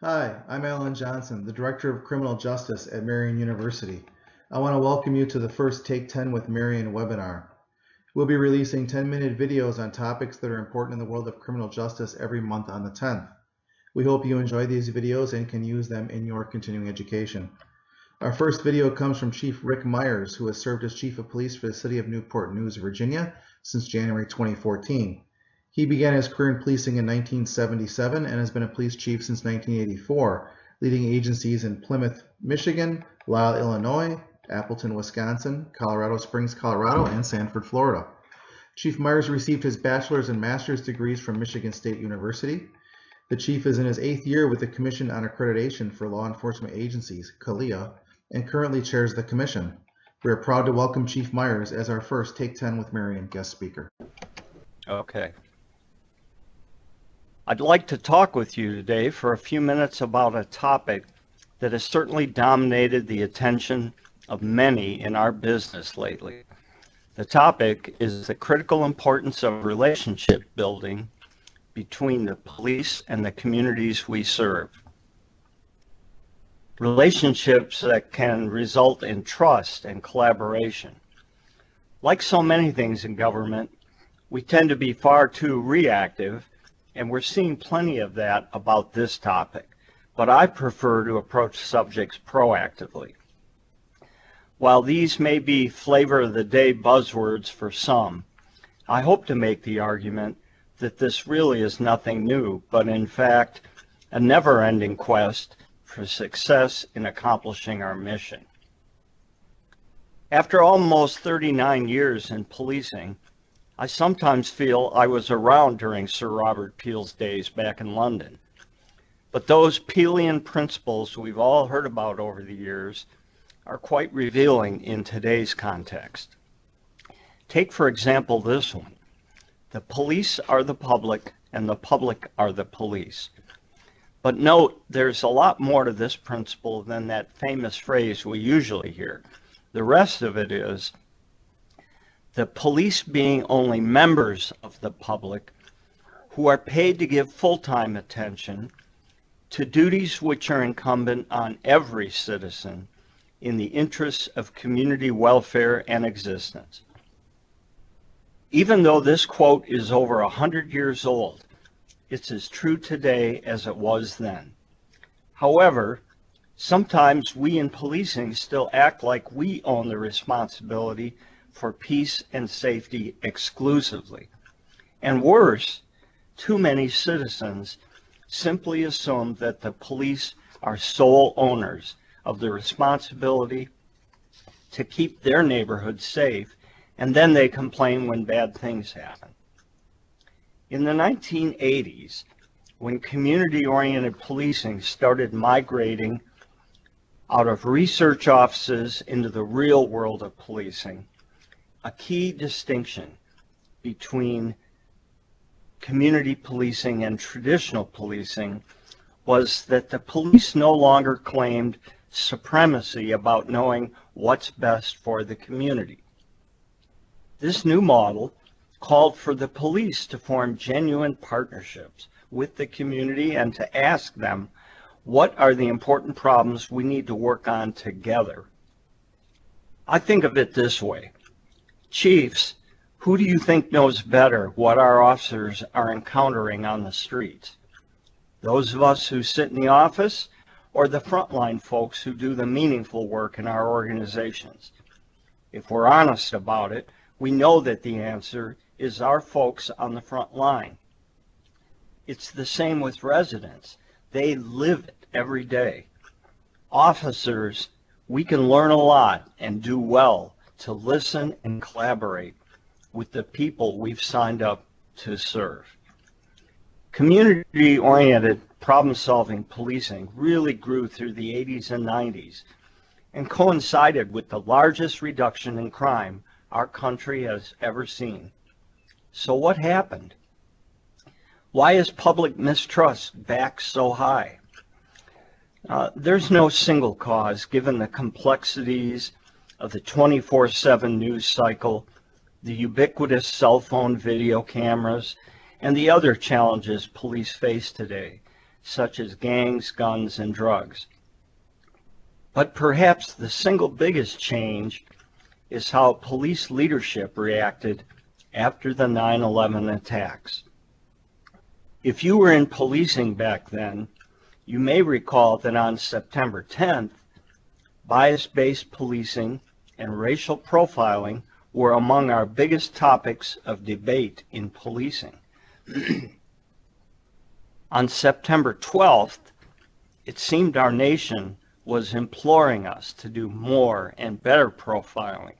Hi, I'm Alan Johnson, the Director of Criminal Justice at Marian University. I want to welcome you to the first Take 10 with Marian webinar. We'll be releasing 10-minute videos on topics that are important in the world of criminal justice every month on the 10th. We hope you enjoy these videos and can use them in your continuing education. Our first video comes from Chief Rick Myers, who has served as Chief of Police for the City of Newport News, Virginia since January 2014. He began his career in policing in 1977 and has been a police chief since 1984, leading agencies in Plymouth, Michigan, Lisle, Illinois, Appleton, Wisconsin, Colorado Springs, Colorado, and Sanford, Florida. Chief Myers received his bachelor's and master's degrees from Michigan State University. The chief is in his 8th year with the Commission on Accreditation for Law Enforcement Agencies, CALEA, and currently chairs the commission. We are proud to welcome Chief Myers as our first Take 10 with Marian guest speaker. Okay. I'd like to talk with you today for a few minutes about a topic that has certainly dominated the attention of many in our business lately. The topic is the critical importance of relationship building between the police and the communities we serve. Relationships that can result in trust and collaboration. Like so many things in government, we tend to be far too reactive, and we're seeing plenty of that about this topic, but I prefer to approach subjects proactively. While these may be flavor of the day buzzwords for some, I hope to make the argument that this really is nothing new, but in fact, a never-ending quest for success in accomplishing our mission. After almost 39 years in policing, I sometimes feel I was around during Sir Robert Peel's days back in London. But those Peelian principles we've all heard about over the years are quite revealing in today's context. Take, for example, this one. The police are the public, and the public are the police. But note, there's a lot more to this principle than that famous phrase we usually hear. The rest of it is the police being only members of the public who are paid to give full-time attention to duties which are incumbent on every citizen in the interests of community welfare and existence. Even though this quote is over 100 years old, it's as true today as it was then. However, sometimes we in policing still act like we own the responsibility for peace and safety exclusively. And worse, too many citizens simply assume that the police are sole owners of the responsibility to keep their neighborhood safe, and then they complain when bad things happen. In the 1980s, when community-oriented policing started migrating out of research offices into the real world of policing, a key distinction between community policing and traditional policing was that the police no longer claimed supremacy about knowing what's best for the community. This new model called for the police to form genuine partnerships with the community and to ask them, what are the important problems we need to work on together? I think of it this way. Chiefs, who do you think knows better what our officers are encountering on the streets? Those of us who sit in the office, or the frontline folks who do the meaningful work in our organizations? If we're honest about it, we know that the answer is our folks on the front line. It's the same with residents. They live it every day. Officers, we can learn a lot and do well to listen and collaborate with the people we've signed up to serve. Community-oriented problem-solving policing really grew through the 80s and 90s and coincided with the largest reduction in crime our country has ever seen. So what happened? Why is public mistrust back so high? There's no single cause given the complexities of the 24/7 news cycle, the ubiquitous cell phone video cameras, and the other challenges police face today, such as gangs, guns, and drugs. But perhaps the single biggest change is how police leadership reacted after the 9/11 attacks. If you were in policing back then, you may recall that on September 10th, bias-based policing and racial profiling were among our biggest topics of debate in policing. On September 12th, it seemed our nation was imploring us to do more and better profiling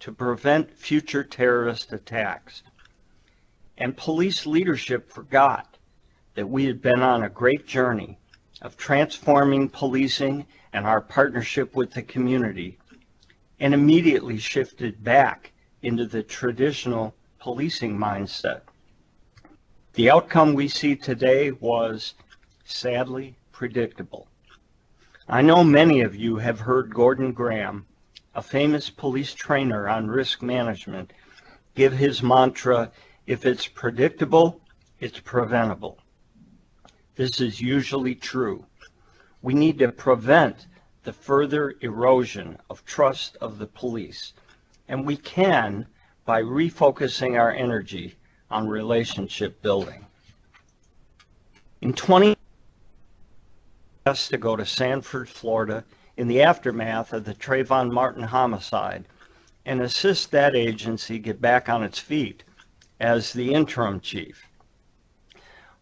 to prevent future terrorist attacks. And police leadership forgot that we had been on a great journey of transforming policing and our partnership with the community, and immediately shifted back into the traditional policing mindset. The outcome we see today was, sadly, predictable. I know many of you have heard Gordon Graham, a famous police trainer on risk management, give his mantra, "If it's predictable, it's preventable." This is usually true. We need to prevent the further erosion of trust of the police, and we can by refocusing our energy on relationship building. In 20 to go to Sanford, Florida, in the aftermath of the Trayvon Martin homicide and assist that agency get back on its feet as the interim chief.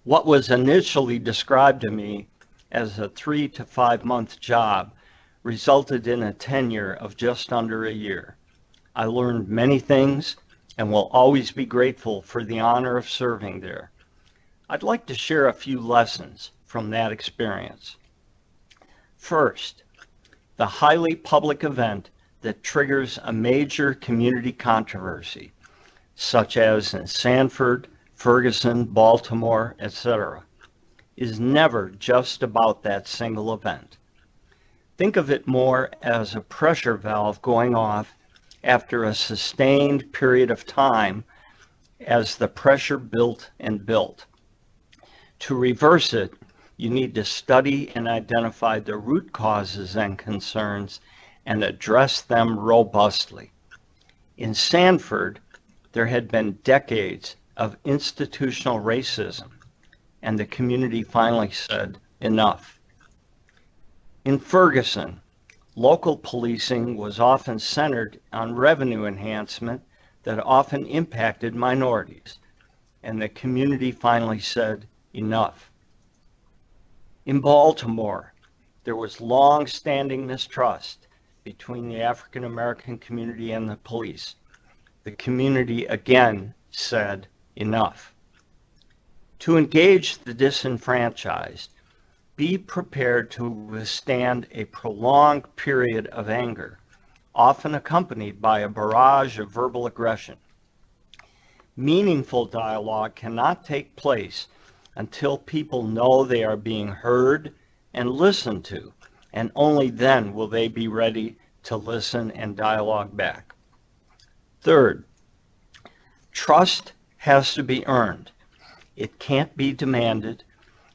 What was initially described to me as a 3 to 5 month job resulted in a tenure of just under a year. I learned many things and will always be grateful for the honor of serving there. I'd like to share a few lessons from that experience. First, the highly public event that triggers a major community controversy, such as in Sanford, Ferguson, Baltimore, etc., is never just about that single event. Think of it more as a pressure valve going off after a sustained period of time as the pressure built and built. To reverse it, you need to study and identify the root causes and concerns and address them robustly. In Sanford, there had been decades of institutional racism, and the community finally said, enough. In Ferguson, local policing was often centered on revenue enhancement that often impacted minorities, and the community finally said, enough. In Baltimore, there was long-standing mistrust between the African American community and the police. The community again said, enough. To engage the disenfranchised, be prepared to withstand a prolonged period of anger, often accompanied by a barrage of verbal aggression. Meaningful dialogue cannot take place until people know they are being heard and listened to, and only then will they be ready to listen and dialogue back. Third, trust has to be earned. It can't be demanded.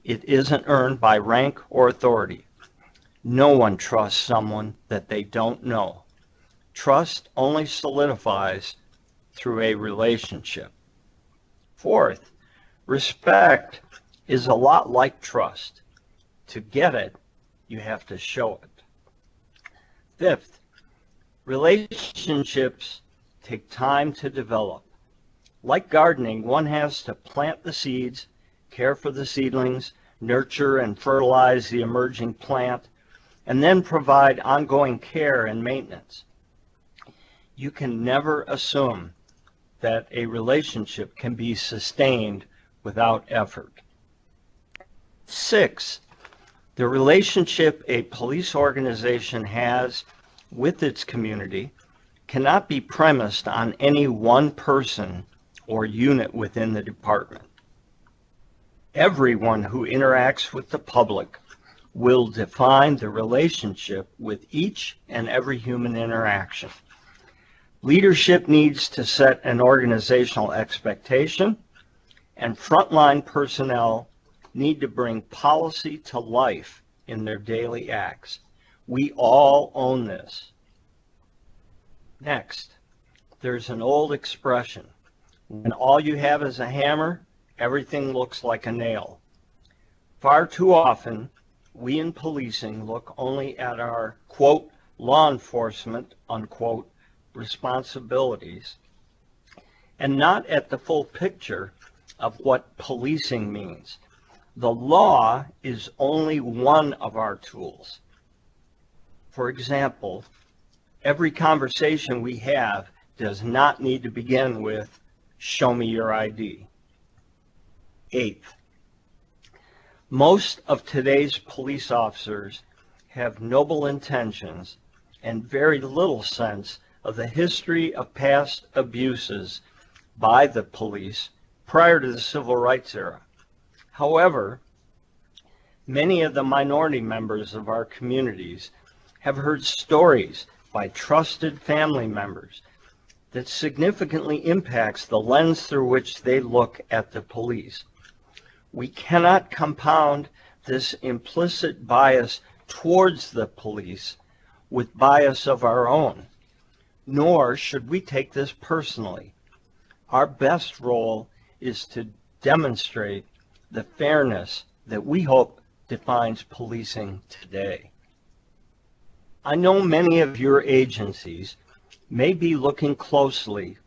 It isn't earned by rank or authority. No one trusts someone that they don't know. Trust only solidifies through a relationship. Fourth, respect is a lot like trust. To get it, you have to show it. Fifth, relationships take time to develop. Like gardening, one has to plant the seeds, care for the seedlings, nurture and fertilize the emerging plant, and then provide ongoing care and maintenance. You can never assume that a relationship can be sustained without effort. 6, the relationship a police organization has with its community cannot be premised on any one person or unit within the department. Everyone who interacts with the public will define the relationship with each and every human interaction. Leadership needs to set an organizational expectation, and frontline personnel need to bring policy to life in their daily acts. We all own this. Next, there's an old expression: when all you have is a hammer, everything looks like a nail. Far too often, we in policing look only at our, quote, law enforcement, unquote, responsibilities, and not at the full picture of what policing means. The law is only one of our tools. For example, every conversation we have does not need to begin with, "Show me your ID." Eighth, most of today's police officers have noble intentions and very little sense of the history of past abuses by the police prior to the civil rights era. However, many of the minority members of our communities have heard stories by trusted family members that significantly impacts the lens through which they look at the police. We cannot compound this implicit bias towards the police with bias of our own, nor should we take this personally. Our best role is to demonstrate the fairness that we hope defines policing today. I know many of your agencies may be looking closely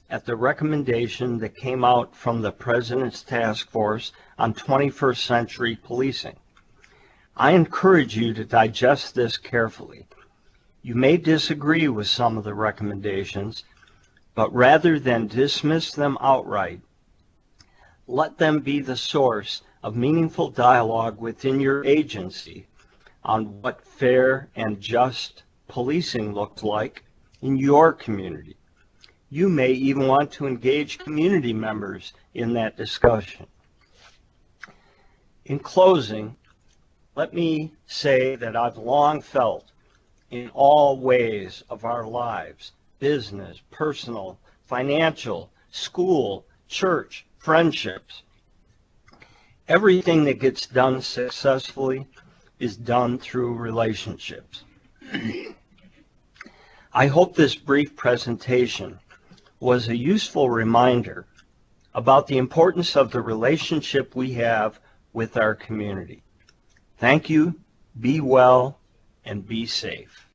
at the recommendation that came out from the President's Task Force on 21st Century Policing. I encourage you to digest this carefully. You may disagree with some of the recommendations, but rather than dismiss them outright, let them be the source of meaningful dialogue within your agency on what fair and just policing looks like in your community. You may even want to engage community members in that discussion. In closing, let me say that I've long felt in all ways of our lives, business, personal, financial, school, church, friendships, everything that gets done successfully is done through relationships. I hope this brief presentation was a useful reminder about the importance of the relationship we have with our community. Thank you, be well, and be safe.